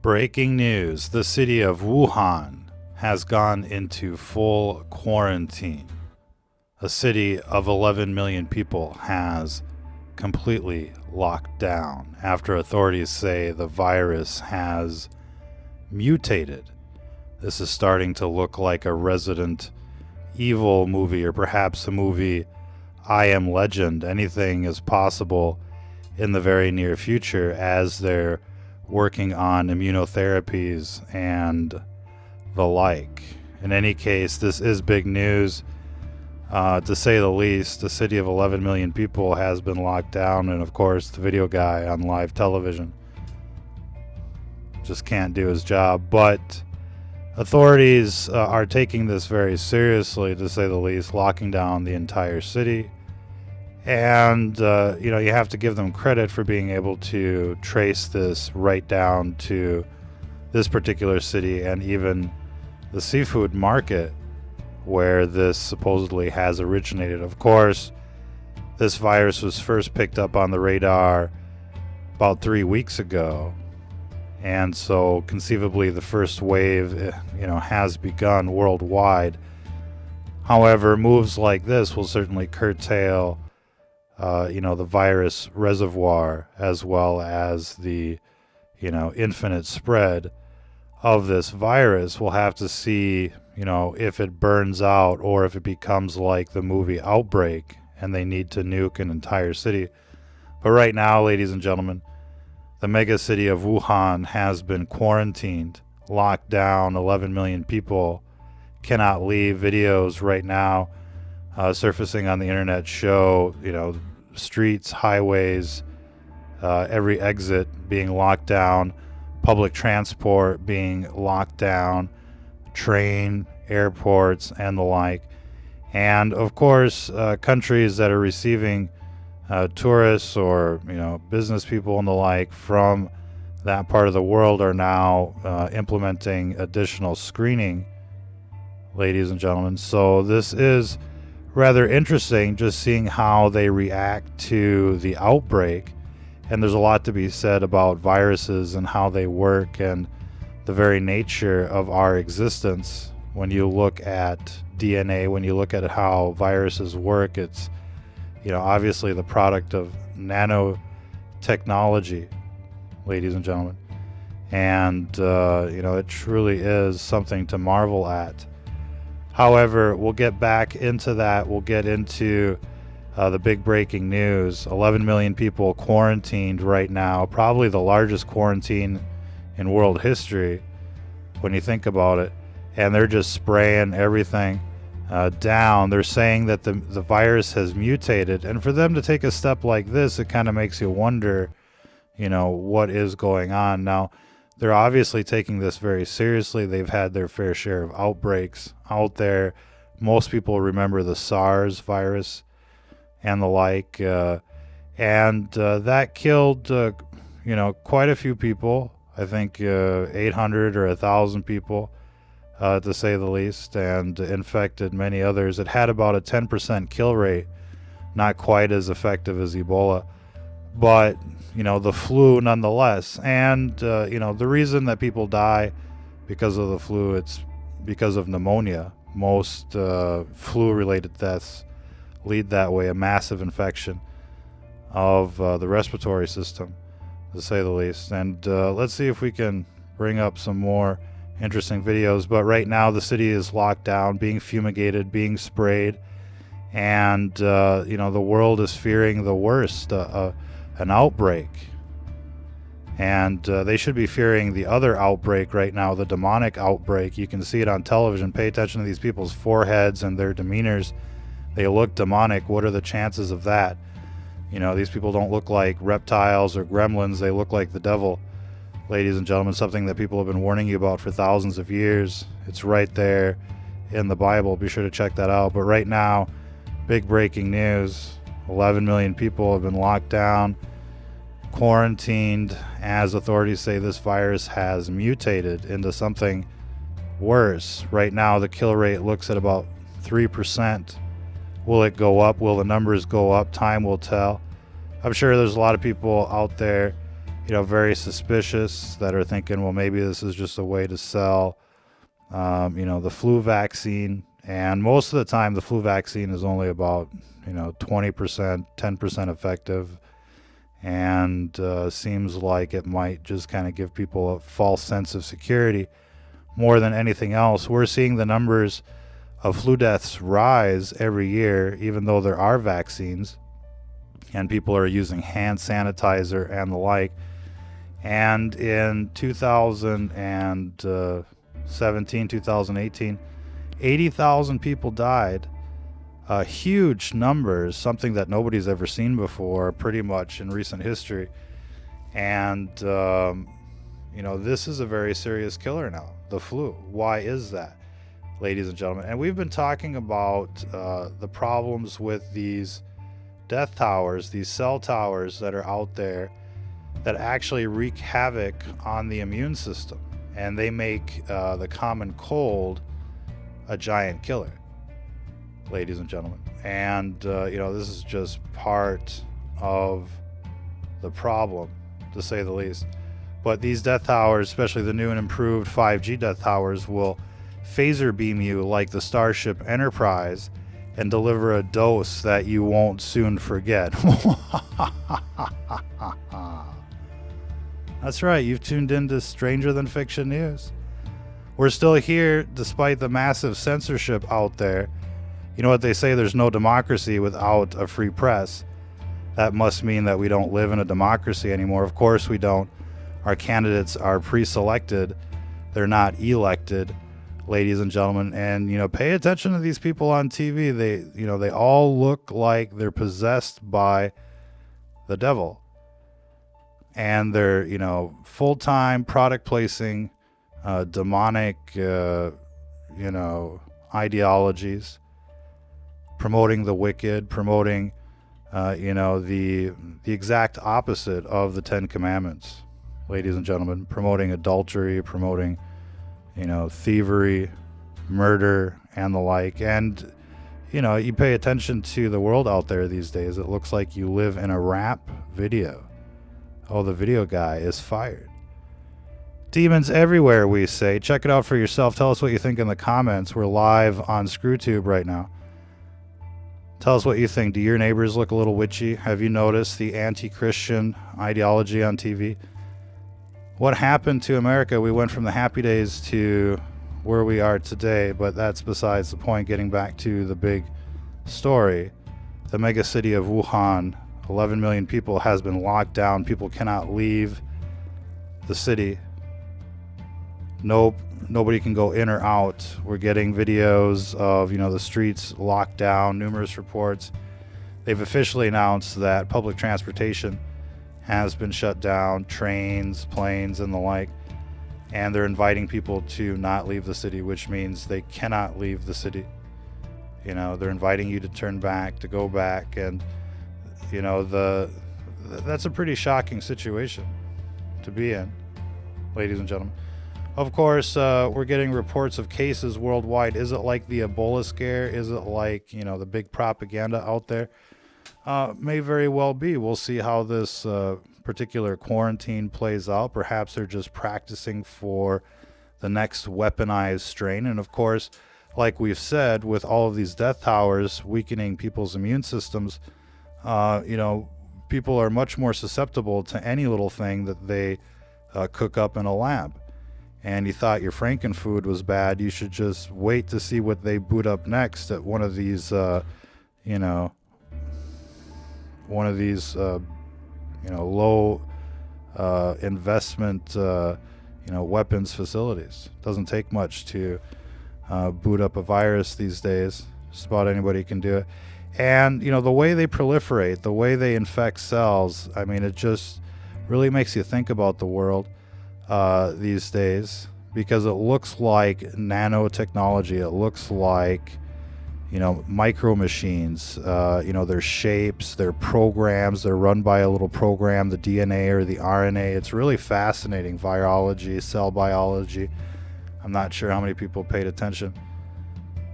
Breaking news. The city of Wuhan has gone into full quarantine. A city of 11 million people has completely locked down after authorities say the virus has mutated. This is starting to look like a Resident Evil movie, or perhaps a movie I Am Legend. Anything is possible in the very near future as they're working on immunotherapies and the like. In any case, this is big news, to say the least. The city of 11 million people has been locked down, and of course the video guy on live television just can't do his job. But authorities are taking this very seriously, to say the least, locking down the entire city. And, you have to give them credit for being able to trace this right down to this particular city and even the seafood market where this supposedly has originated. Of course, this virus was first picked up on the radar about 3 weeks ago. And so conceivably the first wave, has begun worldwide. However, moves like this will certainly curtail the virus reservoir, as well as the, infinite spread of this virus. We'll have to see, if it burns out or if it becomes like the movie Outbreak and they need to nuke an entire city. But right now, ladies and gentlemen, the mega city of Wuhan has been quarantined, locked down. 11 million people cannot leave. Videos right now surfacing on the internet show, streets, highways, every exit being locked down, public transport being locked down, train, airports, and the like. And of course, countries that are receiving tourists or, business people and the like from that part of the world are now implementing additional screening, ladies and gentlemen. So this is rather interesting, just seeing how they react to the outbreak. And there's a lot to be said about viruses and how they work and the very nature of our existence. When you look at DNA, when you look at how viruses work, it's obviously the product of nanotechnology, ladies and gentlemen. And it truly is something to marvel at. However, we'll get back into that. We'll get into the big breaking news. 11 million people quarantined right now, probably the largest quarantine in world history when you think about it. And they're just spraying everything down. They're saying that the virus has mutated. And for them to take a step like this, it kind of makes you wonder, what is going on. Now, they're obviously taking this very seriously. They've had their fair share of outbreaks out there. Most people remember the SARS virus and the like. And that killed, quite a few people. I think 800 or 1,000 people, to say the least, and infected many others. It had about a 10% kill rate, not quite as effective as Ebola, but the flu nonetheless. And the reason that people die because of the flu, it's because of pneumonia. Most flu related deaths lead that way, a massive infection of the respiratory system, to say the least. And let's see if we can bring up some more interesting videos. But right now the city is locked down, being fumigated, being sprayed, and the world is fearing the worst, an outbreak. And they should be fearing the other outbreak right now, the demonic outbreak. You can see it on television. Pay attention to these people's foreheads and their demeanors. They look demonic. What are the chances of that? These people don't look like reptiles or gremlins. They look like the devil, ladies and gentlemen. Something that people have been warning you about for thousands of years. It's right there in the Bible. Be sure to check that out. But right now, big breaking news. 11 million people have been locked down, quarantined, as authorities say this virus has mutated into something worse. Right now, the kill rate looks at about 3%. Will it go up? Will the numbers go up? Time will tell. I'm sure there's a lot of people out there very suspicious, that are thinking, well, maybe this is just a way to sell, the flu vaccine. And most of the time, the flu vaccine is only about, 20%, 10% effective. And seems like it might just kind of give people a false sense of security more than anything else. We're seeing the numbers of flu deaths rise every year, even though there are vaccines and people are using hand sanitizer and the like. And in 2017, 2018, 80,000 people died. Huge numbers, something that nobody's ever seen before, pretty much in recent history. And, this is a very serious killer now, the flu. Why is that, ladies and gentlemen? And we've been talking about the problems with these death towers, these cell towers that are out there that actually wreak havoc on the immune system. And they make the common cold a giant killer, ladies and gentlemen. And, this is just part of the problem, to say the least. But these death towers, especially the new and improved 5G death towers, will phaser beam you like the Starship Enterprise and deliver a dose that you won't soon forget. That's right, you've tuned into Stranger Than Fiction News. We're still here despite the massive censorship out there. You know what they say, there's no democracy without a free press. That must mean that we don't live in a democracy anymore. Of course we don't. Our candidates are pre-selected. They're not elected, ladies and gentlemen. And, pay attention to these people on TV. They all look like they're possessed by the devil. And they're, full-time product placing, demonic, ideologies, promoting the wicked, promoting, the exact opposite of the Ten Commandments, ladies and gentlemen, promoting adultery, promoting, thievery, murder, and the like. And, you pay attention to the world out there these days, it looks like you live in a rap video. Oh, the video guy is fired. Demons everywhere, we say. Check it out for yourself. Tell us what you think in the comments. We're live on ScrewTube right now. Tell us what you think. Do your neighbors look a little witchy? Have you noticed the anti-Christian ideology on TV? What happened to America? We went from the happy days to where we are today, but that's besides the point. Getting back to the big story, the mega city of Wuhan, 11 million people has been locked down. People cannot leave the city. Nobody can go in or out. We're getting videos of, the streets locked down, numerous reports. They've officially announced that public transportation has been shut down, trains, planes, and the like. And they're inviting people to not leave the city, which means they cannot leave the city. They're inviting you to turn back, to go back. And, that's a pretty shocking situation to be in, ladies and gentlemen. Of course, we're getting reports of cases worldwide. Is it like the Ebola scare? Is it like, the big propaganda out there? May very well be. We'll see how this particular quarantine plays out. Perhaps they're just practicing for the next weaponized strain. And of course, like we've said, with all of these death towers weakening people's immune systems, people are much more susceptible to any little thing that they cook up in a lab. And you thought your Frankenfood was bad, you should just wait to see what they boot up next at one of these, low investment, weapons facilities. Doesn't take much to boot up a virus these days. Just about anybody can do it. And, the way they proliferate, the way they infect cells, it just really makes you think about the world these days, because it looks like nanotechnology. It looks like, micro machines, their shapes, their programs, they're run by a little program, the DNA or the RNA. It's really fascinating. Virology, cell biology. I'm not sure how many people paid attention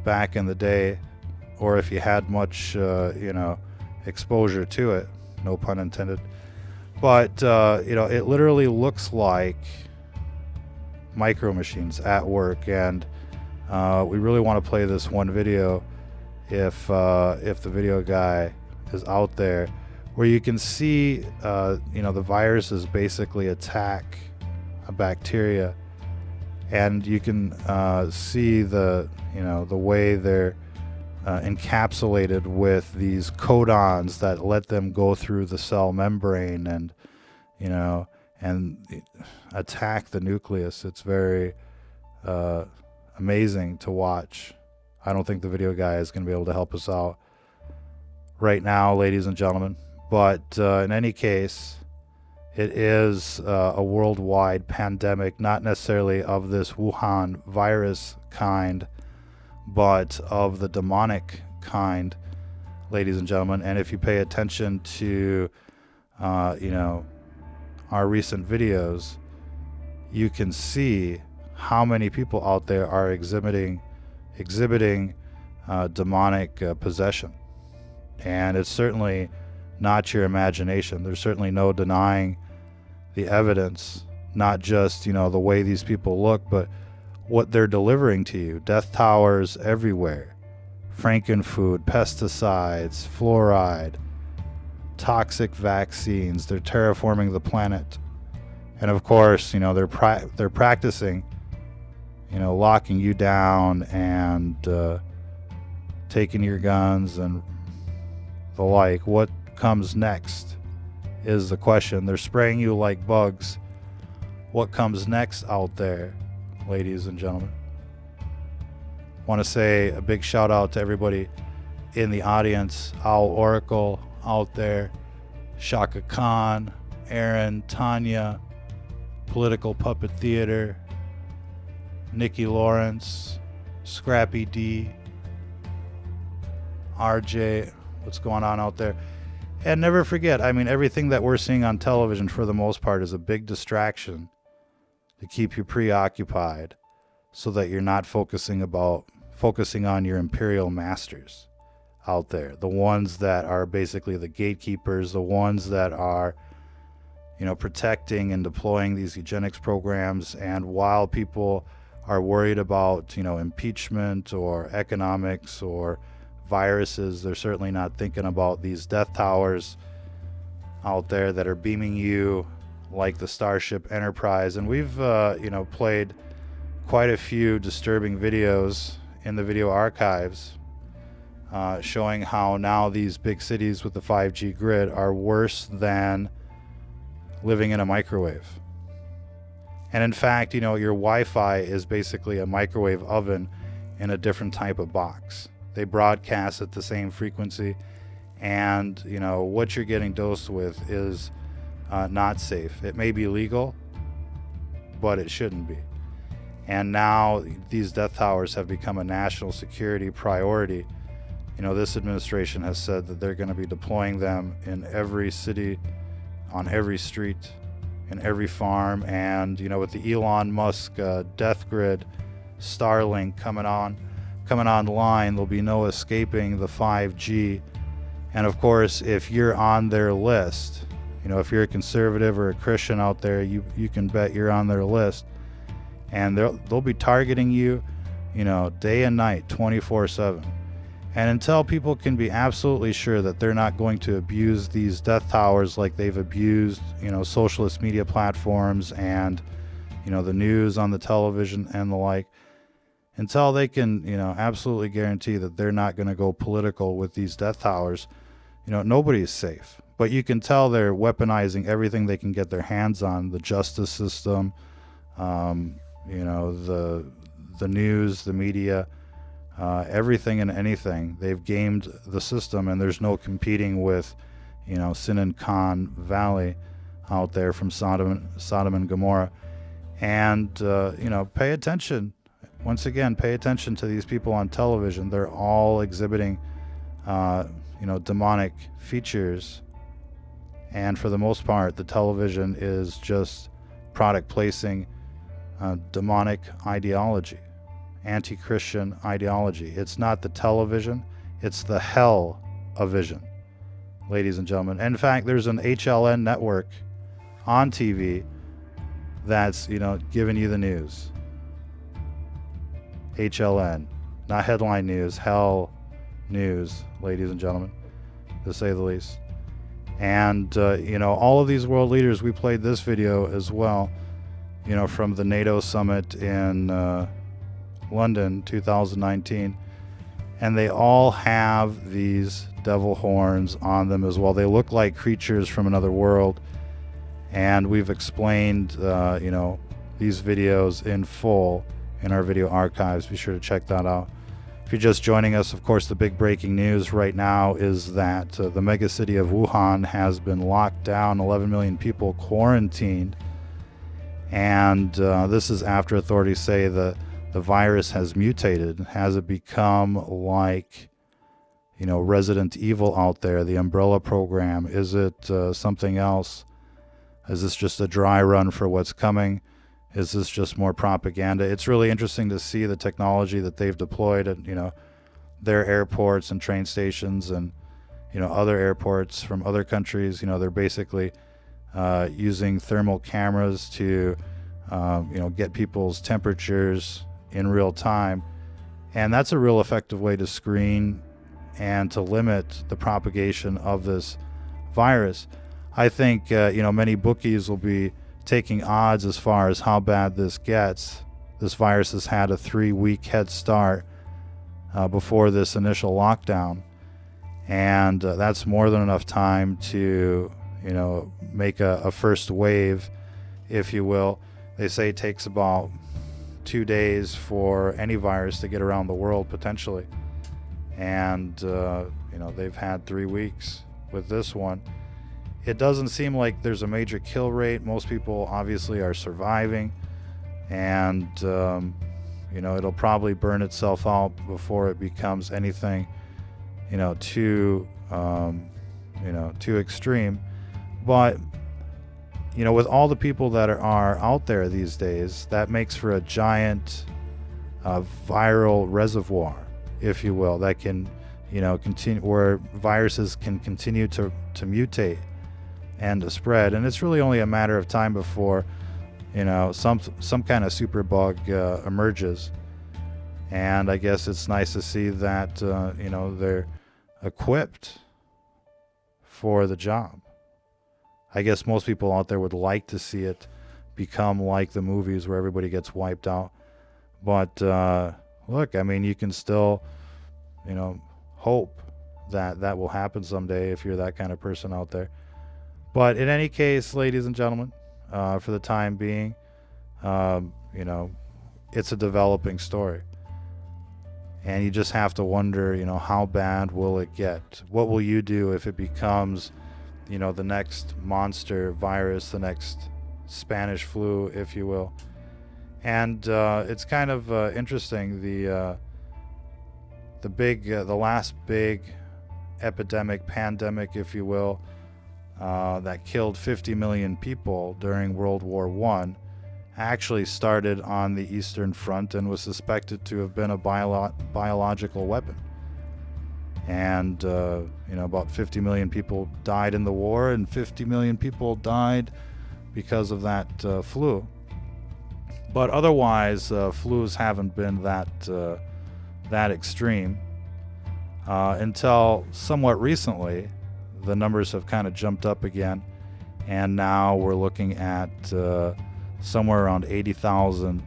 back in the day, or if you had much, exposure to it, no pun intended. But, it literally looks like micro machines at work. And we really want to play this one video if the video guy is out there, where you can see, the viruses basically attack a bacteria, and you can see the way they're encapsulated with these codons that let them go through the cell membrane and attack the nucleus. It's very amazing to watch. I don't think the video guy is going to be able to help us out right now, ladies and gentlemen. But in any case, it is a worldwide pandemic, not necessarily of this Wuhan virus kind, but of the demonic kind, ladies and gentlemen. And if you pay attention to, our recent videos, you can see how many people out there are exhibiting demonic possession. And it's certainly not your imagination. There's certainly no denying the evidence, not just, the way these people look, but what they're delivering to you. Death towers everywhere, frankenfood, pesticides, fluoride, toxic vaccines. They're terraforming the planet. And of course, they're practicing, locking you down and taking your guns and the like. What comes next is the question. They're spraying you like bugs. What comes next out there, ladies and gentlemen? Want to say a big shout out to everybody in the audience. Owl Oracle out there, Shaka Khan, Aaron, Tanya, Political Puppet Theater, Nikki Lawrence, Scrappy D, RJ, what's going on out there? And never forget, everything that we're seeing on television for the most part is a big distraction to keep you preoccupied so that you're not focusing on your imperial masters out there, the ones that are basically the gatekeepers, the ones that are protecting and deploying these eugenics programs. And while people are worried about impeachment or economics or viruses, they're certainly not thinking about these death towers out there that are beaming you like the Starship Enterprise. And we've played quite a few disturbing videos in the video archives showing how now these big cities with the 5G grid are worse than living in a microwave. And in fact, your Wi-Fi is basically a microwave oven in a different type of box. They broadcast at the same frequency, and what you're getting dosed with is not safe. It may be legal, but it shouldn't be. And now these death towers have become a national security priority. This administration has said that they're going to be deploying them in every city, on every street, in every farm. And with the Elon Musk death grid, Starlink coming online, there'll be no escaping the 5G. And of course, if you're on their list, if you're a conservative or a Christian out there, you can bet you're on their list. And they'll be targeting you, day and night, 24/7. And until people can be absolutely sure that they're not going to abuse these death towers like they've abused, socialist media platforms and, the news on the television and the like, until they can, absolutely guarantee that they're not going to go political with these death towers, nobody's safe. But you can tell they're weaponizing everything they can get their hands on: the justice system, the news, the media, everything and anything. They've gamed the system, and there's no competing with, Sinan Khan Valley out there from Sodom and Gomorrah. And, pay attention. Once again, pay attention to these people on television. They're all exhibiting, demonic features. And for the most part, the television is just product placing demonic ideology, anti-Christian ideology. It's not the television, it's the hell of vision, ladies and gentlemen. In fact, there's an HLN network on TV that's, giving you the news. HLN, not headline news, hell news, ladies and gentlemen, to say the least. And, all of these world leaders, we played this video as well, from the NATO summit in London 2019. And they all have these devil horns on them as well. They look like creatures from another world. And we've explained, these videos in full in our video archives. Be sure to check that out. If you're just joining us, of course, the big breaking news right now is that the megacity of Wuhan has been locked down, 11 million people quarantined. And this is after authorities say the virus has mutated. Has it become like, Resident Evil out there, the Umbrella program? Is it something else? Is this just a dry run for what's coming? Is this just more propaganda? It's really interesting to see the technology that they've deployed at, their airports and train stations and, other airports from other countries. They're basically using thermal cameras to, get people's temperatures in real time. And that's a real effective way to screen and to limit the propagation of this virus. I think, many bookies will be taking odds as far as how bad this gets. This virus has had a 3-week head start before this initial lockdown. And that's more than enough time to, make a first wave, if you will. They say it takes about 2 days for any virus to get around the world, potentially. And, they've had 3 weeks with this one. It doesn't seem like there's a major kill rate. Most people obviously are surviving. And, it'll probably burn itself out before it becomes anything, too extreme. But, with all the people that are out there these days, that makes for a giant viral reservoir, if you will, that can, continue, where viruses can continue to mutate and to spread. And it's really only a matter of time before, some kind of superbug emerges. And I guess it's nice to see that, they're equipped for the job. I guess most people out there would like to see it become like the movies where everybody gets wiped out. But look, you can still, hope that will happen someday if you're that kind of person out there. But in any case, ladies and gentlemen, for the time being, it's a developing story. And you just have to wonder, how bad will it get? What will you do if it becomes, the next monster virus, the next Spanish flu, if you will? And it's kind of interesting. The last big epidemic, pandemic, if you will, that killed 50 million people during World War I actually started on the Eastern Front and was suspected to have been a biological weapon. And, about 50 million people died in the war, and 50 million people died because of that flu. But otherwise, flus haven't been that extreme until somewhat recently. The numbers have kind of jumped up again, and now we're looking at somewhere around 80,000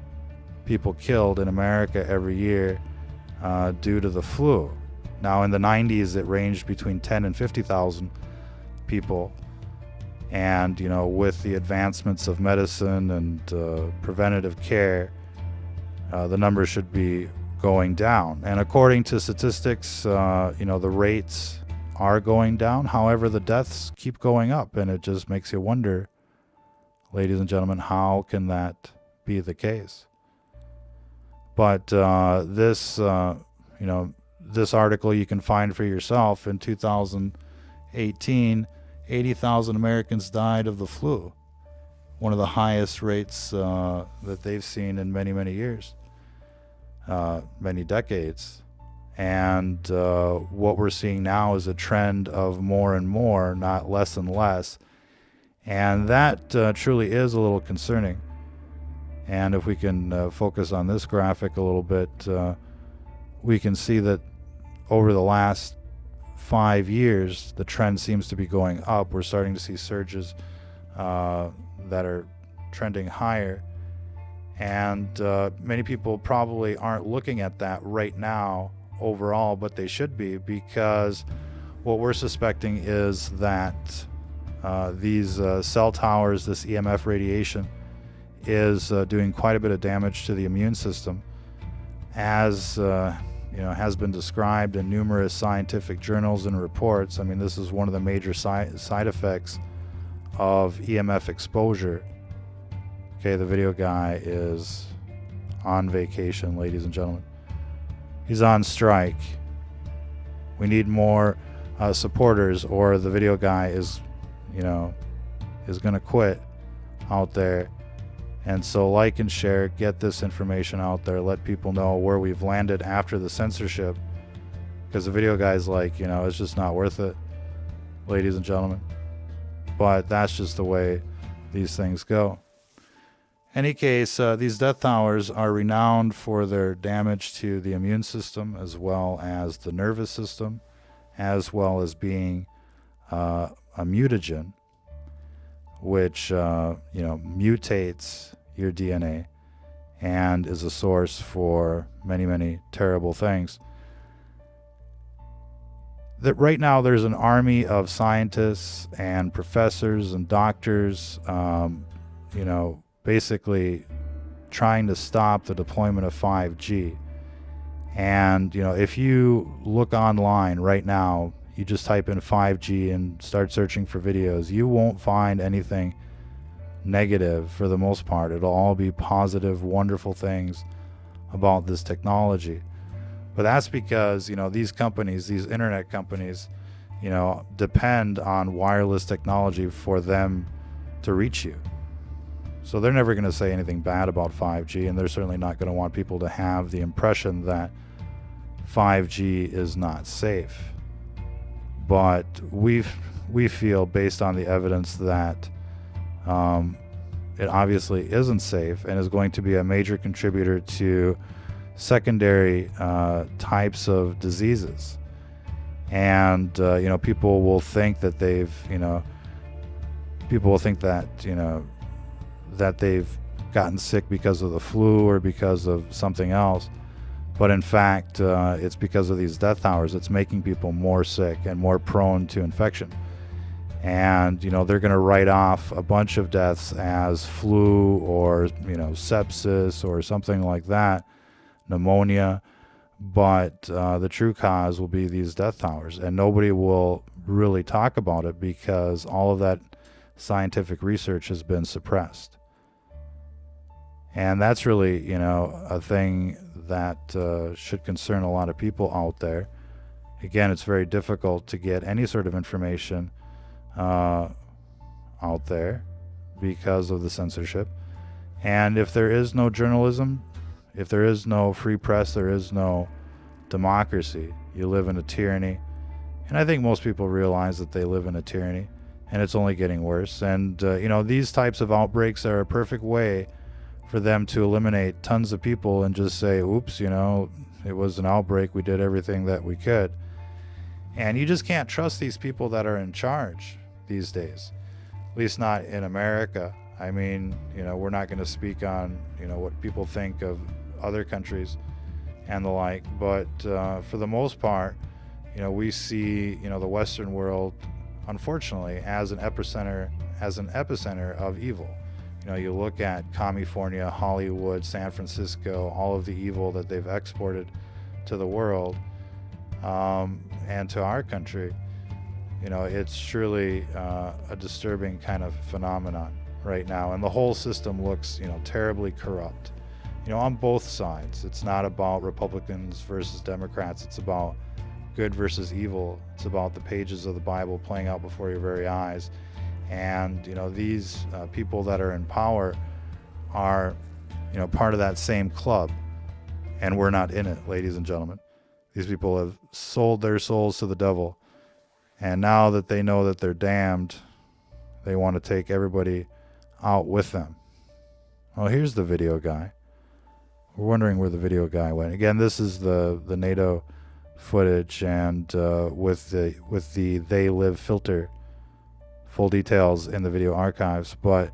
people killed in America every year due to the flu. Now, in the 90s, it ranged between 10 and 50,000 people. And, with the advancements of medicine and preventative care, the numbers should be going down. And according to statistics, the rates are going down. However, the deaths keep going up, and it just makes you wonder, ladies and gentlemen, how can that be the case? But this article you can find for yourself. In 2018, 80,000 Americans died of the flu, one of the highest rates that they've seen in many, many years, many decades. And what we're seeing now is a trend of more and more, not less and less. And that truly is a little concerning. And if we can focus on this graphic a little bit, we can see that over the last 5 years, the trend seems to be going up. We're starting to see surges that are trending higher. And many people probably aren't looking at that right now overall, but they should be, because what we're suspecting is that these cell towers, this EMF radiation, is doing quite a bit of damage to the immune system, as has been described in numerous scientific journals and reports. I mean, this is one of the major side effects of EMF exposure. Okay, the video guy is on vacation, ladies and gentlemen. He's on strike. We need more supporters, or the video guy is going to quit out there. And so like and share, get this information out there, let people know where we've landed after the censorship, because the video guy's like, it's just not worth it, ladies and gentlemen. But that's just the way these things go. Any case, these death towers are renowned for their damage to the immune system, as well as the nervous system, as well as being a mutagen, which mutates your DNA and is a source for many, many terrible things. That right now there's an army of scientists and professors and doctors, basically trying to stop the deployment of 5G. And, if you look online right now, you just type in 5G and start searching for videos, you won't find anything negative for the most part. It'll all be positive, wonderful things about this technology. But that's because, these companies, these internet companies, depend on wireless technology for them to reach you. So they're never going to say anything bad about 5G, and they're certainly not going to want people to have the impression that 5G is not safe. But we feel, based on the evidence, that it obviously isn't safe and is going to be a major contributor to secondary types of diseases. And people will think that that they've gotten sick because of the flu or because of something else. But in fact, it's because of these death towers. It's making people more sick and more prone to infection. And, they're going to write off a bunch of deaths as flu or, sepsis or something like that, pneumonia. But the true cause will be these death towers. And nobody will really talk about it because all of that scientific research has been suppressed. And that's really, a thing that should concern a lot of people out there. Again, it's very difficult to get any sort of information out there because of the censorship. And if there is no journalism, if there is no free press, there is no democracy. You live in a tyranny. And I think most people realize that they live in a tyranny, and it's only getting worse. And, these types of outbreaks are a perfect way for them to eliminate tons of people and just say, oops, it was an outbreak. We did everything that we could. And you just can't trust these people that are in charge these days, at least not in America. I mean, we're not going to speak on, what people think of other countries and the like. But for the most part, we see, the Western world, unfortunately, as an epicenter of evil. You look at California, Hollywood, San Francisco, all of the evil that they've exported to the world and to our country. It's truly a disturbing kind of phenomenon right now. And the whole system looks, terribly corrupt, on both sides. It's not about Republicans versus Democrats. It's about good versus evil. It's about the pages of the Bible playing out before your very eyes. And, these people that are in power are, part of that same club. And we're not in it, ladies and gentlemen. These people have sold their souls to the devil. And now that they know that they're damned, They want to take everybody out with them. Oh, here's the video guy. We're wondering where the video guy went. Again, this is the NATO footage, and with the they live filter. Full details in the video archives. But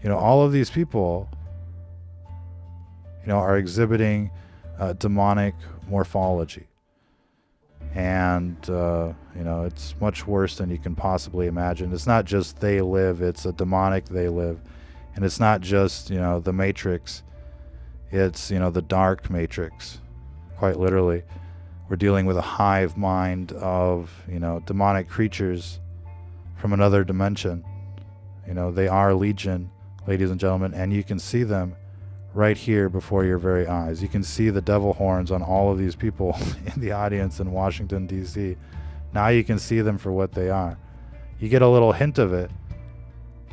all of these people are exhibiting demonic morphology, and it's much worse than you can possibly imagine. It's not just they live, it's a demonic they live. And it's not just the Matrix, it's the dark Matrix, quite literally. We're dealing with a hive mind of demonic creatures from another dimension. They are legion, ladies and gentlemen, and you can see them right here before your very eyes. You can see the devil horns on all of these people in the audience in Washington, D.C. Now you can see them for what they are. You get a little hint of it,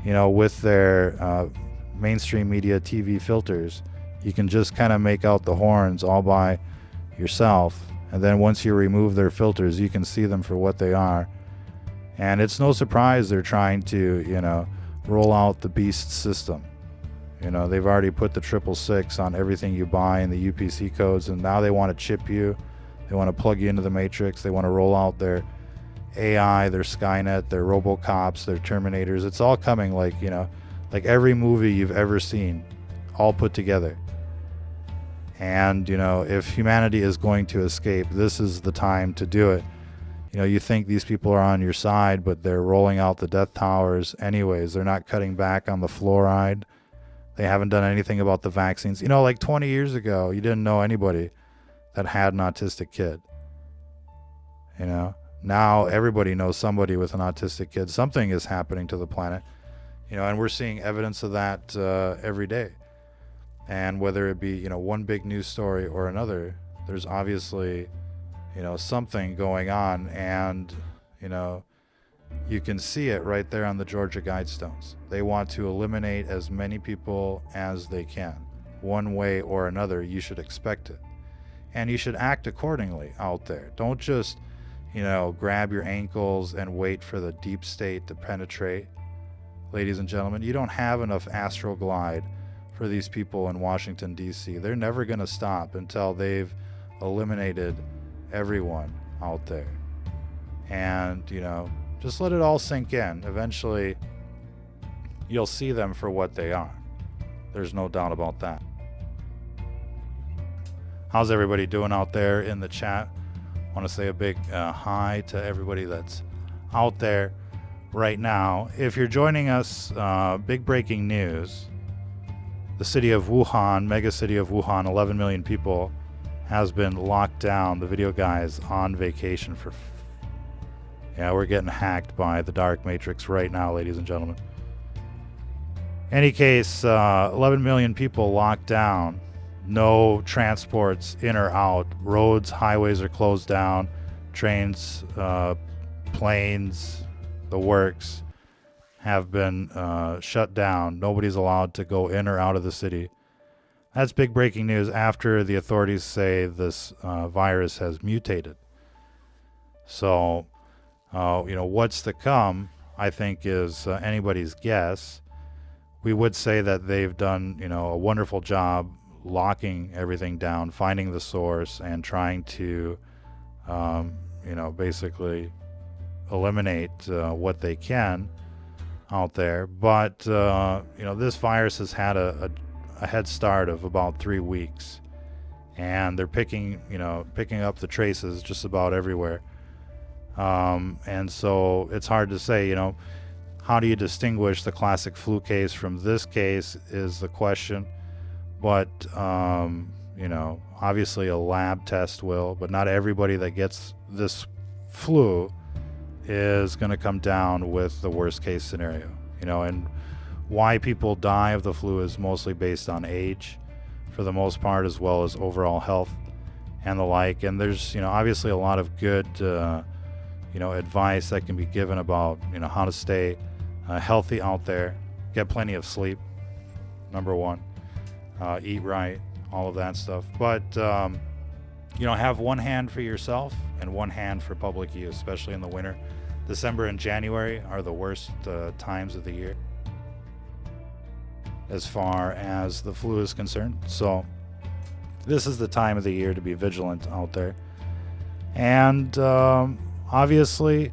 with their mainstream media TV filters. You can just kind of make out the horns all by yourself. And then once you remove their filters, you can see them for what they are. And it's no surprise they're trying to, roll out the beast system. They've already put the 666 on everything you buy in the UPC codes, and now they want to chip you. They want to plug you into the Matrix. They want to roll out their AI, their Skynet, their Robocops, their Terminators. It's all coming like every movie you've ever seen, all put together. And, if humanity is going to escape, this is the time to do it. You think these people are on your side, but they're rolling out the death towers anyways. They're not cutting back on the fluoride. They haven't done anything about the vaccines. Like 20 years ago, you didn't know anybody that had an autistic kid. Now everybody knows somebody with an autistic kid. Something is happening to the planet, and we're seeing evidence of that every day. And whether it be, one big news story or another, there's obviously, something going on. And, you can see it right there on the Georgia Guidestones. They want to eliminate as many people as they can. One way or another, you should expect it. And you should act accordingly out there. Don't just, grab your ankles and wait for the deep state to penetrate. Ladies and gentlemen, you don't have enough astral glide for these people in Washington, D.C. They're never going to stop until they've eliminated everyone out there. And, just let it all sink in. Eventually, you'll see them for what they are. There's no doubt about that. How's everybody doing out there in the chat? I want to say a big hi to everybody that's out there right now. If you're joining us, big breaking news. The city of Wuhan, mega city of Wuhan, 11 million people, has been locked down. The video guy is on vacation for... we're getting hacked by the dark matrix right now, ladies and gentlemen. Any case, 11 million people locked down. No transports in or out. Roads, highways are closed down. Trains, planes, the works have been shut down. Nobody's allowed to go in or out of the city. That's big breaking news after the authorities say this virus has mutated. So, what's to come, I think, is anybody's guess. We would say that they've done, a wonderful job locking everything down, finding the source, and trying to, basically eliminate what they can out there. But, this virus has had a head start of about 3 weeks, and they're picking up the traces just about everywhere. And so it's hard to say, how do you distinguish the classic flu case from this case is the question. But, obviously a lab test will, but not everybody that gets this flu is going to come down with the worst case scenario, and why people die of the flu is mostly based on age for the most part, as well as overall health and the like. And there's, obviously a lot of good, advice that can be given about, how to stay healthy out there, get plenty of sleep, number one, eat right, all of that stuff. But, have one hand for yourself and one hand for public use, especially in the winter. December and January are the worst times of the year as far as the flu is concerned. So this is the time of the year to be vigilant out there. And obviously,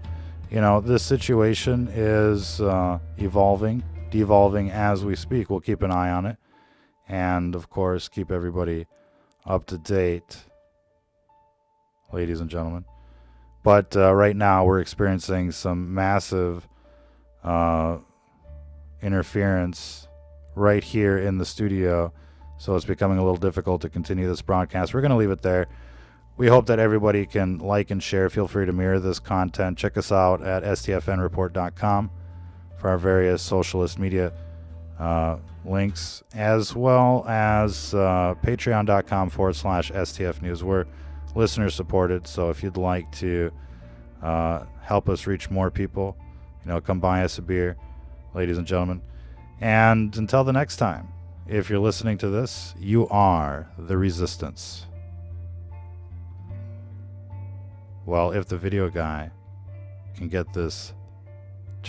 you know, this situation is evolving, devolving as we speak. We'll keep an eye on it. And, of course, keep everybody up to date, ladies and gentlemen. But right now we're experiencing some massive interference right here in the studio. So it's becoming a little difficult to continue this broadcast. We're going to leave it there. We hope that everybody can like and share. Feel free to mirror this content. Check us out at stfnreport.com for our various socialist media links, as well as patreon.com/STF News. We're listener supported, so if you'd like to help us reach more people, you know, come buy us a beer, ladies and gentlemen. And until the next time, if you're listening to this, you are the resistance. Well, if the video guy can get this